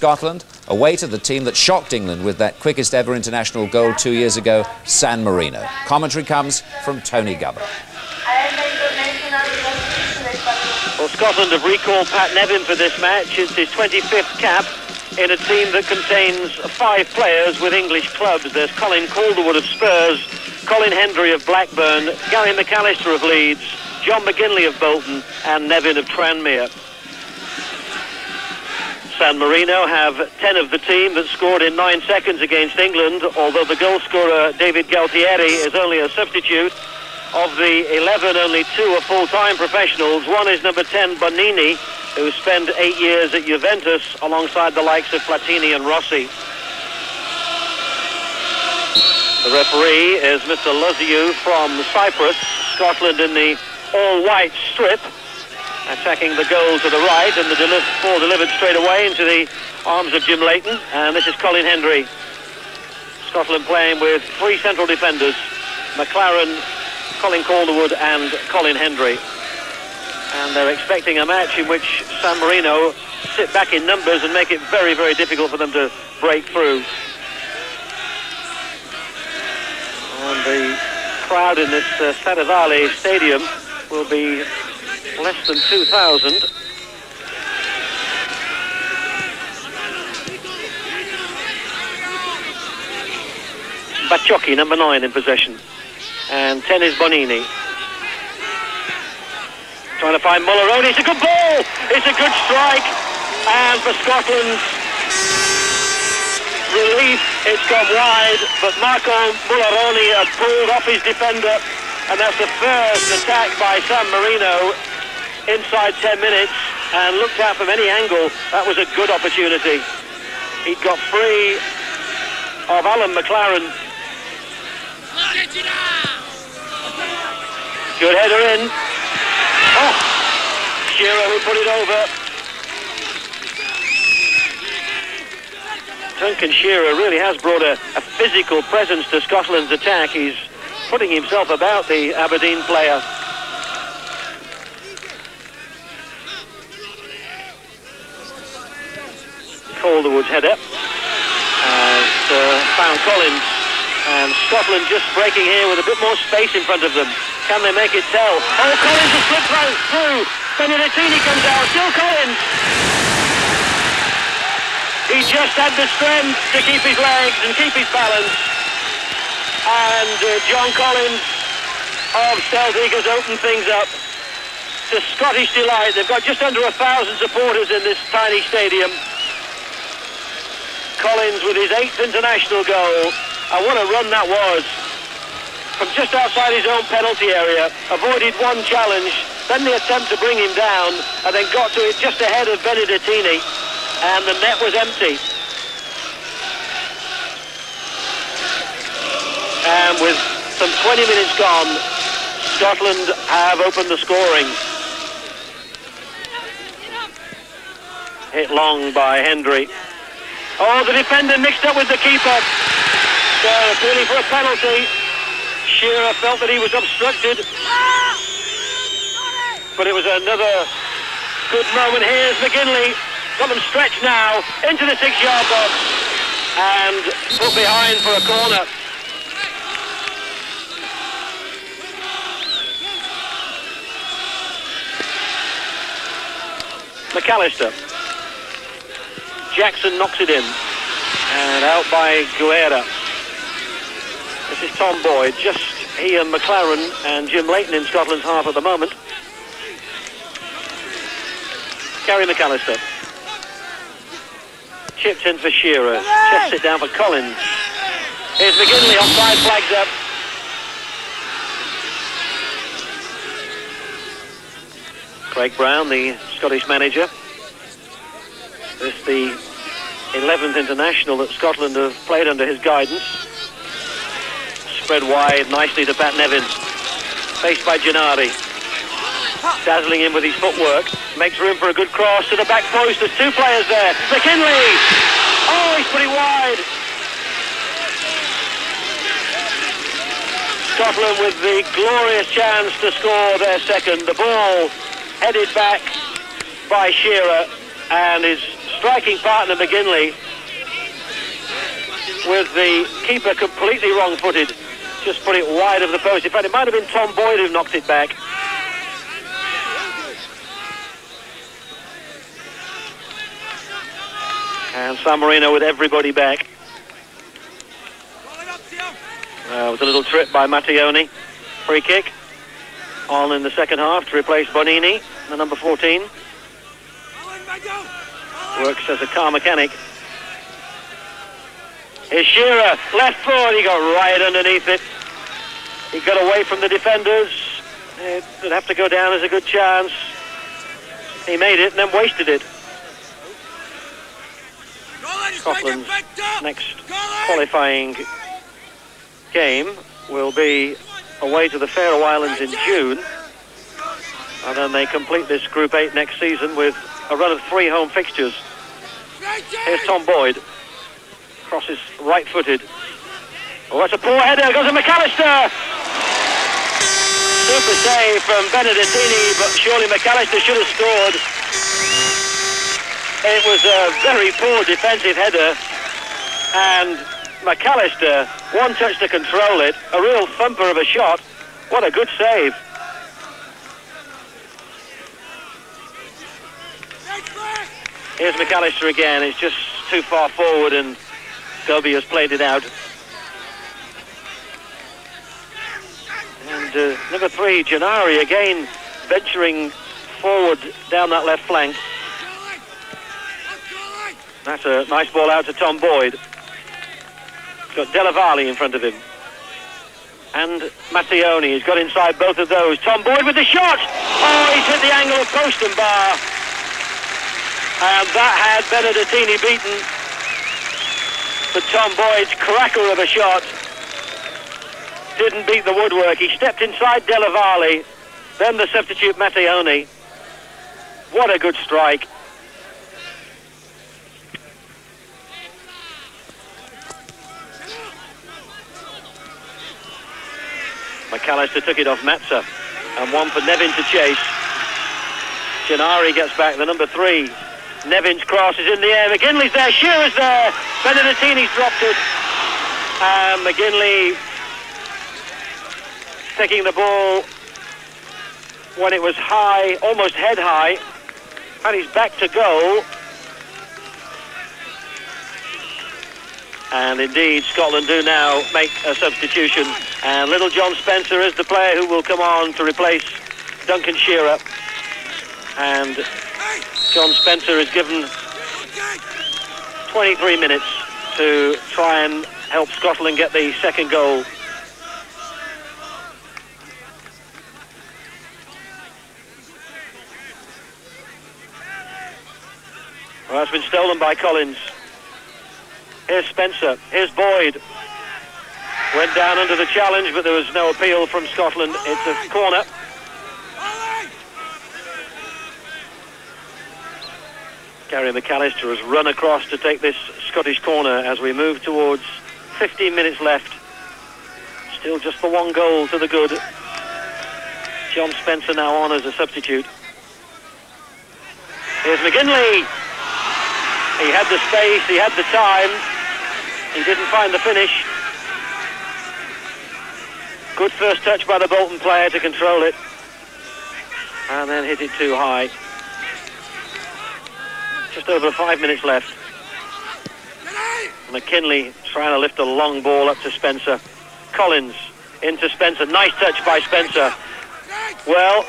Scotland, away to the team that shocked England with that quickest ever international goal 2 years ago, San Marino. Commentary comes from Tony Gubber. Well, Scotland have recalled Pat Nevin for this match. It's his 25th cap in a team that contains 5 players with English clubs. There's Colin Calderwood of Spurs, Colin Hendry of Blackburn, Gary McAllister of Leeds, John McGinley of Bolton, and Nevin of Tranmere. San Marino have 10 of the team that scored in 9 seconds against England, although the goal scorer David Galtieri is only a substitute. Of the 11, only 2 are full-time professionals. One is number 10, Bonini, who spent 8 years at Juventus alongside the likes of Platini and Rossi. The referee is Mr. Loziou from Cyprus. Scotland in the all-white strip, attacking the goal to the right, and the ball delivered straight away into the arms of Jim Leighton. And this is Colin Hendry. Scotland playing with 3 central defenders, McLaren, Colin Calderwood and Colin Hendry. And they're expecting a match in which San Marino sit back in numbers and make it very, very difficult for them to break through. And the crowd in this Stradivari stadium will be less than 2,000. Baciocchi, number 9, in possession. And 10 is Bonini. Trying to find Mulleroni. It's a good ball! It's a good strike. And for Scotland's relief, it's gone wide. But Marco Mulleroni had pulled off his defender. And that's the first attack by San Marino inside 10 minutes. And looked at from any angle, that was a good opportunity. He'd got free of Alan McLaren. Good header in. Oh, Shearer who put it over. Duncan Shearer really has brought a physical presence to Scotland's attack. He's putting himself about the Aberdeen player. Calderwood's header has found Collins. And Scotland just breaking here with a bit more space in front of them. Can they make it tell? Oh, Collins has slipped through. Benedettini comes out. Still Collins. He just had the strength to keep his legs and keep his balance. And John Collins of Celtic has opened things up. To Scottish delight. They've got just under 1,000 supporters in this tiny stadium. Collins with his 8th international goal. And what a run that was. From just outside his own penalty area, avoided one challenge, then the attempt to bring him down, and then got to it just ahead of Benedettini, and the net was empty. And with some 20 minutes gone, Scotland have opened the scoring. Hit long by Hendry. Oh, the defender mixed up with the keeper. So, appealing for a penalty. Shearer felt that he was obstructed. But it was another good moment. Here's McGinley. Got them stretched now into the 6-yard box. And put behind for a corner. McAllister. Jackson knocks it in. And out by Guerra. This is Tom Boyd, just he and McLaren and Jim Leighton in Scotland's half at the moment. Gary McAllister. Chipped in for Shearer. Chests it down for Collins. Here's McGinley, offside, flags up. Craig Brown, the Scottish manager. This is the 11th international that Scotland have played under his guidance. Spread wide nicely to Pat Nevin. Faced by Gennari. Dazzling him with his footwork. Makes room for a good cross to the back post. There's 2 players there. McKinley! Oh, he's pretty wide. Scotland with the glorious chance to score their second. The ball headed back by Shearer and is striking partner, McGinley, with the keeper completely wrong-footed, just put it wide of the post. In fact, it might have been Tom Boyd who knocked it back. And San Marino with everybody back. With a little trip by Mattioni. Free kick on in the second half to replace Bonini, the number 14. Works as a car mechanic. Here's Shearer, left foot, he got right underneath it. He got away from the defenders. It would have to go down as a good chance. He made it and then wasted it. Scotland's next qualifying game will be away to the Faroe Islands in June, and then they complete this Group 8 next season with a run of 3 home fixtures. Here's Tom Boyd, crosses right-footed. Oh, that's a poor header, goes to McAllister! Super save from Benedettini, but surely McAllister should have scored. It was a very poor defensive header, and McAllister, one touch to control it, a real thumper of a shot. What a good save. Here's McAllister again, it's just too far forward and Dobie has played it out. And number 3, Gennari again venturing forward down that left flank. That's a nice ball out to Tom Boyd. He's got Della Valle in front of him. And Mattioni has got inside both of those. Tom Boyd with the shot! Oh, he's hit the angle of post and bar. And that had Benedettini beaten. But Tom Boyd's cracker of a shot didn't beat the woodwork. He stepped inside Della Valle, then the substitute Mattioni. What a good strike. McAllister took it off Matza, and one for Nevin to chase. Gennari gets back, the number 3. Nevin's cross is in the air, McGinley's there, Shearer's there, Benedettini's dropped it, and McGinley taking the ball when it was high, almost head high, and he's back to goal. And indeed, Scotland do now make a substitution. And little John Spencer is the player who will come on to replace Duncan Shearer. And John Spencer is given 23 minutes to try and help Scotland get the second goal. Well, that's been stolen by Collins. Here's Spencer, here's Boyd. Went down under the challenge, but there was no appeal from Scotland. It's a corner. Gary McAllister has run across to take this Scottish corner as we move towards 15 minutes left. Still just the 1 goal to the good. John Spencer now on as a substitute. Here's McGinley. He had the space, he had the time. He didn't find the finish. Good first touch by the Bolton player to control it. And then hit it too high. Just over 5 minutes left. McKinley trying to lift a long ball up to Spencer. Collins into Spencer. Nice touch by Spencer. Well,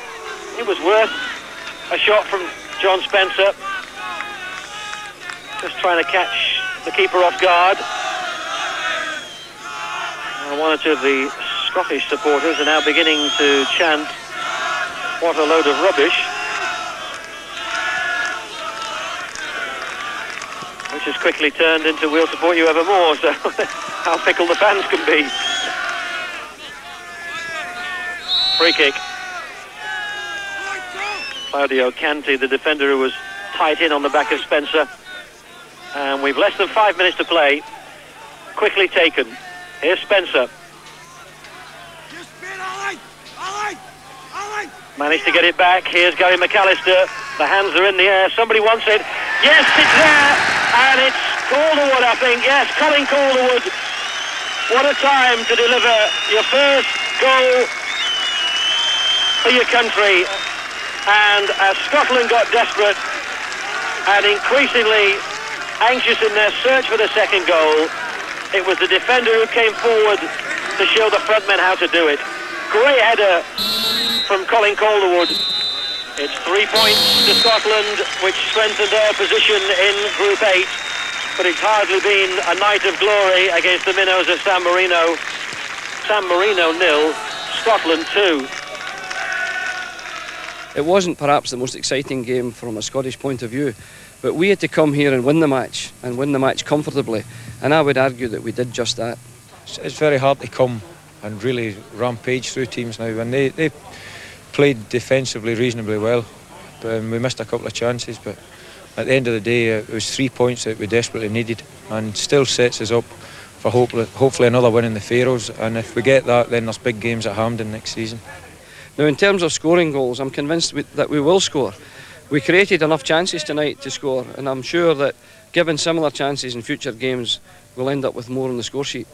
it was worth a shot from John Spencer. Just trying to catch the keeper off guard. And one or two of the Scottish supporters are now beginning to chant, "What a load of rubbish," which has quickly turned into "We'll support you ever more," so how fickle the fans can be. Free kick. Claudio Canti, the defender who was tight in on the back of Spencer. And we've less than 5 minutes to play. Quickly taken. Here's Spencer. Managed to get it back. Here's Gary McAllister. The hands are in the air. Somebody wants it. Yes, it's there, and it's Calderwood, I think. Yes, Colin Calderwood. What a time to deliver your first goal for your country. And as Scotland got desperate and increasingly anxious in their search for the second goal, it was the defender who came forward to show the front men how to do it. Great header from Colin Calderwood. It's 3 points to Scotland, which strengthened their position in Group 8. But it's hardly been a night of glory against the minnows of San Marino. San Marino 0, Scotland 2. It wasn't perhaps the most exciting game from a Scottish point of view, but we had to come here and win the match comfortably, and I would argue that we did just that. It's very hard to come and really rampage through teams now, and they played defensively reasonably well, but we missed a couple of chances, but at the end of the day it was 3 points that we desperately needed, and still sets us up for hopefully another win in the Faroes, and if we get that, then there's big games at Hampden next season. Now, in terms of scoring goals, I'm convinced that we will score. We created enough chances tonight to score, and I'm sure that given similar chances in future games, we'll end up with more on the score sheet.